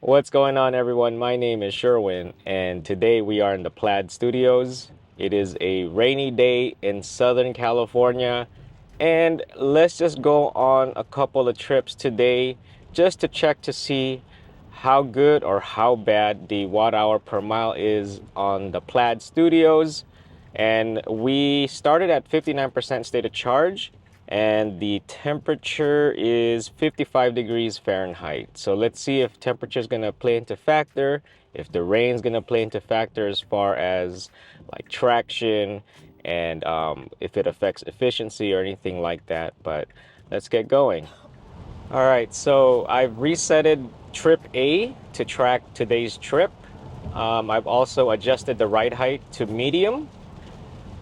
What's going on, everyone? My name is Sherwin, and today we are in the Plaid Studios. It is a rainy day in Southern California, and let's just go on a couple of trips today just to check to see how good or how bad the watt hour per mile is on the Plaid Studios. And we started at 59% state of charge, and the temperature is 55 degrees Fahrenheit. So let's see if temperature is going to play into factor, if the rain is going to play into factor as far as like traction, and if it affects efficiency or anything like that. But let's get going. All right, so I've resetted trip A to track today's trip. I've also adjusted the ride height to medium.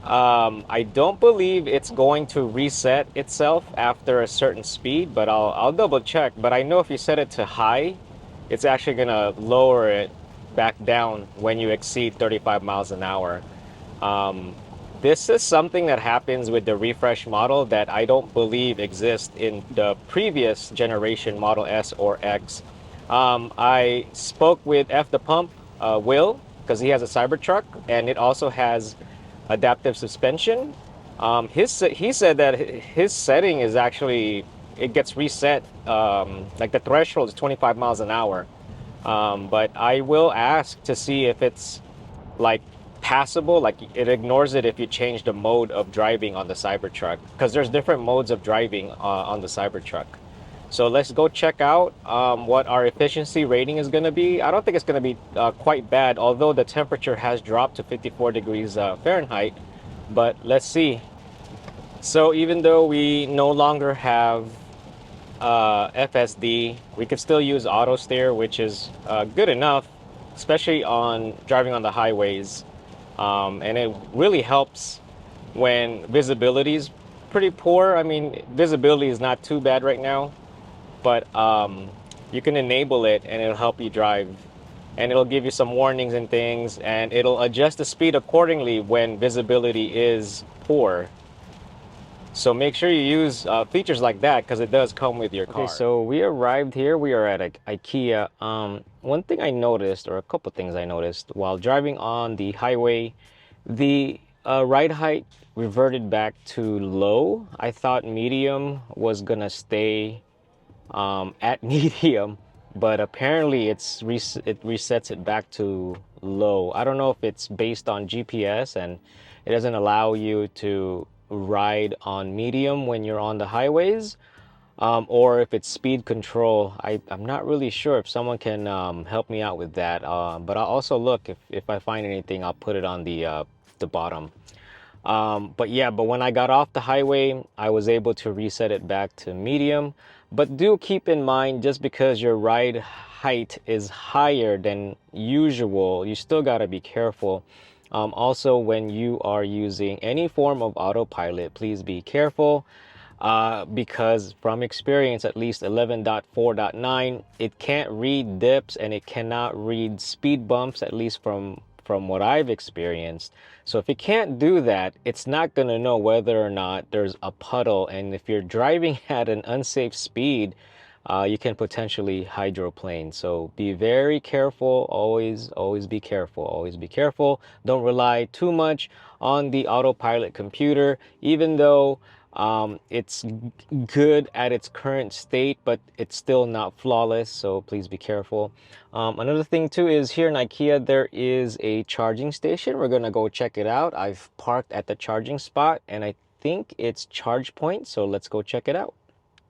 I don't believe it's going to reset itself after a certain speed, but I'll double check. But I know if you set it to high, it's actually gonna lower it back down when you exceed 35 miles an hour. Um, this is something that happens with the refresh model that I don't believe exists in the previous generation Model S or X. I spoke with F the Pump, Will, because he has a Cybertruck, and it also has adaptive suspension. He said that his setting is actually, it gets reset. Like the threshold is 25 miles an hour. But I will ask to see if it's like passable, like it ignores it if you change the mode of driving on the Cybertruck, because there's different modes of driving on the Cybertruck. So let's go check out what our efficiency rating is going to be. I don't think it's going to be quite bad, although the temperature has dropped to 54 degrees Fahrenheit. But let's see. So even though we no longer have FSD, we can still use auto steer, which is good enough, especially on driving on the highways. And it really helps when visibility is pretty poor. I mean, visibility is not too bad right now, but you can enable it and it'll help you drive, and it'll give you some warnings and things, and it'll adjust the speed accordingly when visibility is poor. So make sure you use features like that, because it does come with your car. Okay, so we arrived here. We are at Ikea. One thing I noticed, or a couple things I noticed while driving on the highway, the ride height reverted back to low. I thought medium was gonna stay at medium, but apparently it resets it back to low. I don't know if it's based on GPS and it doesn't allow you to ride on medium when you're on the highways, or if it's speed control. I'm not really sure. If someone can help me out with that, but I'll also look. If I find anything, I'll put it on the bottom. But yeah, but when I got off the highway, I was able to reset it back to medium. But do keep in mind, just because your ride height is higher than usual, you still got to be careful. Also, when you are using any form of autopilot, please be careful, because from experience, at least 11.4.9, it can't read dips and it cannot read speed bumps, at least from what I've experienced. So if it can't do that, it's not going to know whether or not there's a puddle. And if you're driving at an unsafe speed, you can potentially hydroplane. So be very careful. Always be careful. Always be careful. Don't rely too much on the autopilot computer, even though it's good at its current state, but it's still not flawless, so please be careful. Another thing too is here in Ikea there is a charging station. We're gonna go check it out. I've parked at the charging spot and I think it's ChargePoint, so let's go check it out.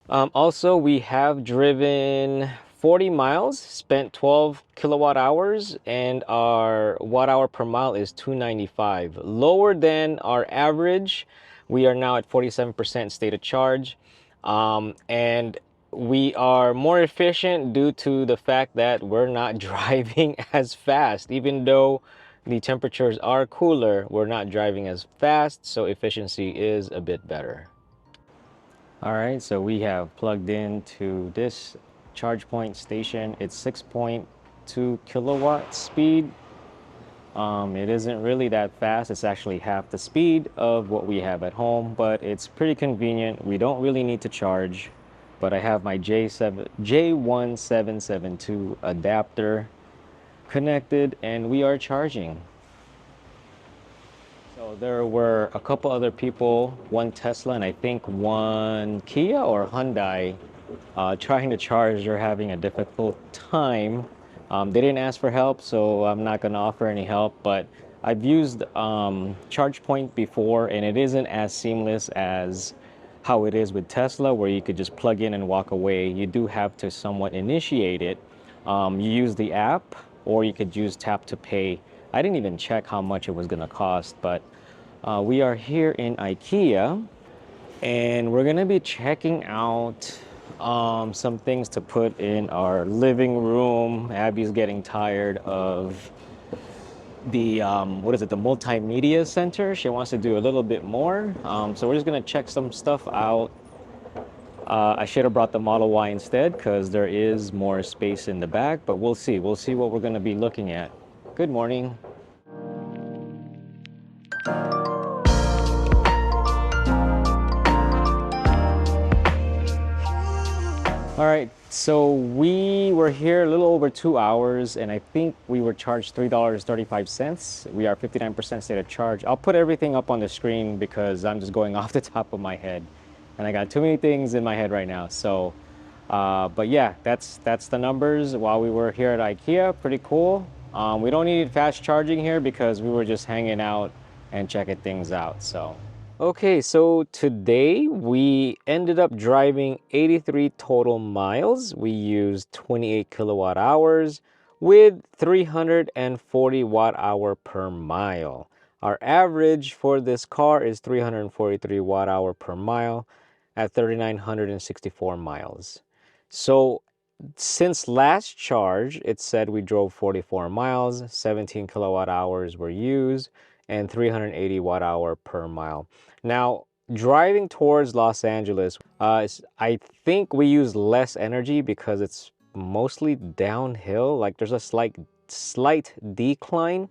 Also, we have driven 40 miles, spent 12 kilowatt hours, and our watt hour per mile is 295, lower than our average. We are now at 47% state of charge, and we are more efficient due to the fact that we're not driving as fast. Even though the temperatures are cooler, we're not driving as fast, so efficiency is a bit better. All right, so we have plugged into this ChargePoint station. It's 6.2 kilowatt speed. It isn't really that fast. It's actually half the speed of what we have at home, but it's pretty convenient. We don't really need to charge. but I have my J1772 adapter connected and we are charging. So there were a couple other people, one Tesla and I think one Kia or Hyundai, trying to charge. They're having a difficult time. They didn't ask for help, so I'm not going to offer any help, but I've used ChargePoint before and it isn't as seamless as how it is with Tesla, where you could just plug in and walk away. You do have to somewhat initiate it. You use the app or you could use tap to pay. I didn't even check how much it was going to cost, but we are here in Ikea and we're going to be checking out some things to put in our living room. Abby's getting tired of the what is it, the multimedia center. She wants to do a little bit more, so we're just gonna check some stuff out. I should have brought the Model Y instead because there is more space in the back, but we'll see what we're gonna be looking at. Good morning. All right, so we were here a little over 2 hours and I think we were charged $3.35. We are 59% state of charge. I'll put everything up on the screen because I'm just going off the top of my head and I got too many things in my head right now. So, but yeah, that's the numbers while we were here at Ikea. Pretty cool. We don't need fast charging here because we were just hanging out and checking things out, so. Okay, so today we ended up driving 83 total miles. We used 28 kilowatt hours with 340 watt hour per mile. Our average for this car is 343 watt hour per mile at 3,964 miles. So since last charge, it said we drove 44 miles, 17 kilowatt hours were used, and 380 watt hour per mile. Now, driving towards Los Angeles, I think we use less energy because it's mostly downhill. Like there's a slight decline.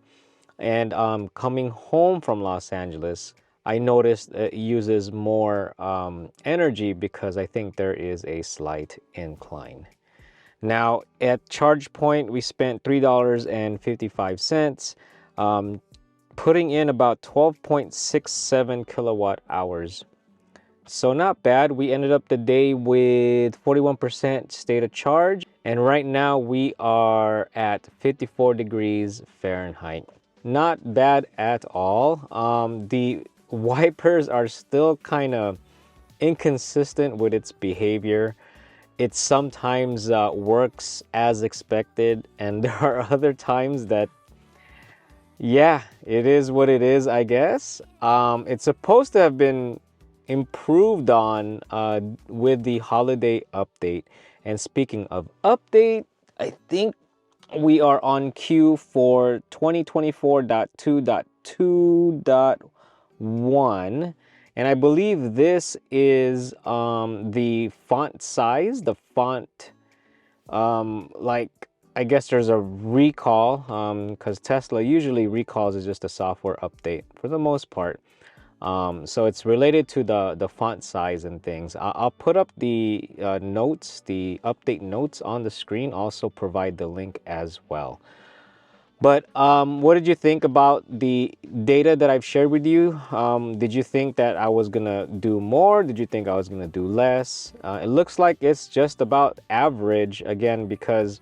And coming home from Los Angeles, I noticed it uses more energy because I think there is a slight incline. Now, at ChargePoint, we spent $3.55, putting in about 12.67 kilowatt hours. So not bad. We ended up the day with 41% state of charge. And right now we are at 54 degrees Fahrenheit. Not bad at all. The wipers are still kind of inconsistent with its behavior. It sometimes works as expected, and there are other times that, yeah, it is what it is, I guess. It's supposed to have been improved on with the holiday update. And speaking of update, I think we are on cue for 2024.2.2.1. And I believe this is the font size, the font, like, I guess there's a recall because Tesla usually recalls is just a software update for the most part. So it's related to the font size and things. I'll put up the notes, the update notes on the screen, also provide the link as well. But what did you think about the data that I've shared with you? Did you think that I was gonna do more? Did you think I was gonna do less? It looks like it's just about average again, because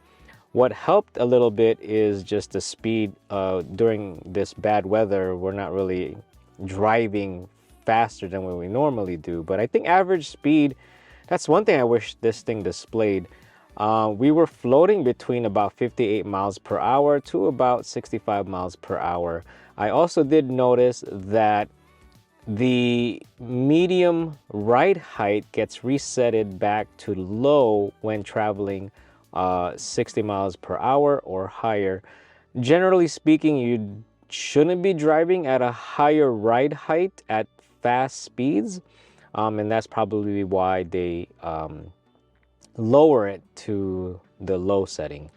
what helped a little bit is just the speed. During this bad weather, we're not really driving faster than what we normally do. But I think average speed, that's one thing I wish this thing displayed. We were floating between about 58 miles per hour to about 65 miles per hour. I also did notice that the medium ride height gets resetted back to low when traveling 60 miles per hour or higher. Generally speaking, you shouldn't be driving at a higher ride height at fast speeds, and that's probably why they lower it to the low setting.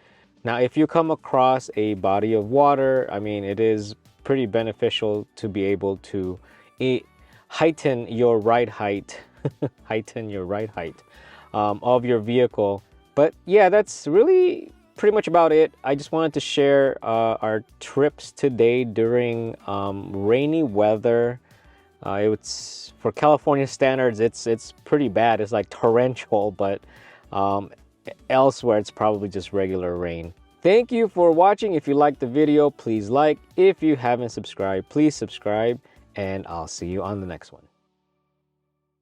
Now, if you come across a body of water, I mean, it is pretty beneficial to be able to heighten your ride height, heighten your ride height. of your vehicle. But yeah, that's really pretty much about it. I just wanted to share our trips today during rainy weather. It's for California standards, it's pretty bad. It's like torrential, but elsewhere it's probably just regular rain. Thank you for watching. If you liked the video, please like. If you haven't subscribed, please subscribe, and I'll see you on the next one.